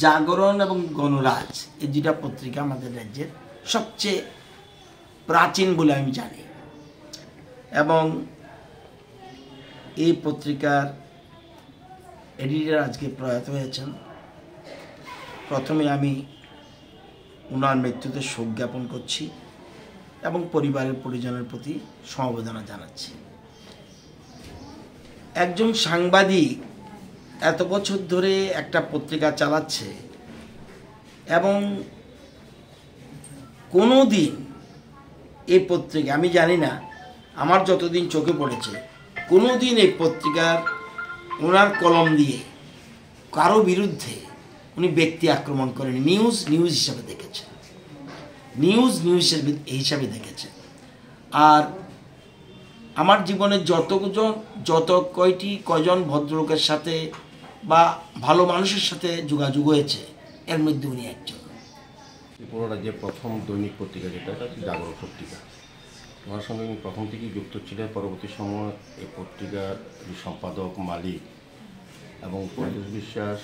জাগরণ এবং গণরাজ এই দুটা পত্রিকা আমাদের রাজ্যের সবচেয়ে প্রাচীন বলে আমি জানি। এবং এই পত্রিকার এডিটর আজকে প্রয়াত হয়েছেন। প্রথমে আমি ওনার মৃত্যুতে শোক জ্ঞাপন করছি এবং পরিবারের পরিজনের প্রতি সমবেদনা জানাচ্ছি। একজন সাংবাদিক এত বছর ধরে একটা পত্রিকা চালাচ্ছে এবং কোনো দিন এই পত্রিকা, আমি জানি না, আমার যতদিন চোখে পড়েছে, কোনো দিন এই পত্রিকার ওনার কলম দিয়ে কারো বিরুদ্ধে উনি ব্যক্তি আক্রমণ করেনি। নিউজ হিসাবে দেখেছেন, নিউজ হিসাবে দেখেছেন। আর আমার জীবনে কয়জন ভদ্রলোকের সাথে বা ভালো মানুষের সাথে যোগাযোগ হয়েছে, এর মধ্যে উনি একজন। ত্রিপুরা রাজ্যের প্রথম দৈনিক পত্রিকা যেটা জাগরণ পত্রিকা, ওনার সঙ্গে উনি প্রথম থেকেই যুক্ত ছিলেন। পরবর্তী সময় এই পত্রিকার সম্পাদক, মালিক এবং পরিতোষ বিশ্বাস,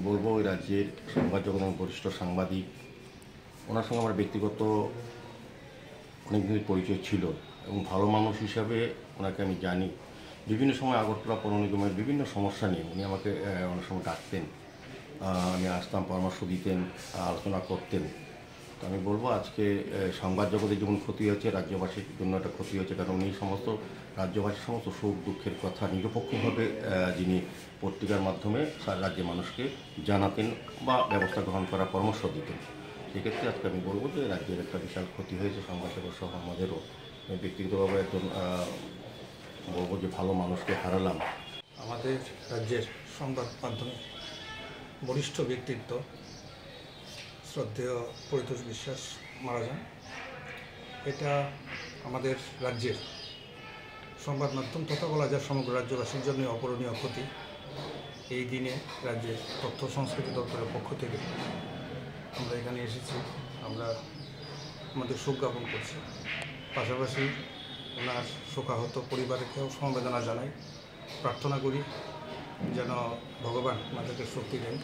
বলবো ওই রাজ্যের সংবাদ জগতের বরিষ্ঠ সাংবাদিক। ওনার সঙ্গে আমার ব্যক্তিগত অনেক দিনের পরিচয় ছিল এবং ভালো মানুষ হিসাবে ওনাকে আমি জানি। বিভিন্ন সময় আগরতলা পৌর নিগমের বিভিন্ন সমস্যা নিয়ে উনি আমাকে অনেক সময় ডাকতেন, আমি আসতাম, পরামর্শ দিতেন, আলোচনা করতেন। তো আমি বলবো আজকে সংবাদ জগতে যেমন ক্ষতি হয়েছে, রাজ্যবাসীর জন্য একটা ক্ষতি হয়েছে, কারণ উনি সমস্ত রাজ্যবাসীর সমস্ত সুখ দুঃখের কথা নিরপেক্ষভাবে যিনি পত্রিকার মাধ্যমে রাজ্যের মানুষকে জানাতেন বা ব্যবস্থা গ্রহণ করার পরামর্শ দিতেন। সেক্ষেত্রে আজকে আমি বলবো যে রাজ্যের একটা বিশাল ক্ষতি হয়েছে, সংবাদ জগৎ সহ আমাদেরও। ব্যক্তিগতভাবে একজন বলবো যে ভালো মানুষকে হারালাম। আমাদের রাজ্যের সংবাদ মাধ্যমে বরিষ্ঠ ব্যক্তিত্ব শ্রদ্ধেয় পরিতোষ বিশ্বাস মারা যান। এটা আমাদের রাজ্যের সংবাদ মাধ্যম তথা বলা যায় সমগ্র রাজ্যবাসীর জন্য অপূরণীয় ক্ষতি। এই দিনে রাজ্যের তথ্য সংস্কৃতি দপ্তরের পক্ষ থেকে আমরা এখানে এসেছি, আমরা আমাদের শোক জ্ঞাপন করছি। পাশাপাশি ওনার শোকাহত পরিবারকেও সমবেদনা জানাই। প্রার্থনা করি যেন ভগবান ওনাদেরকে শক্তি দেন।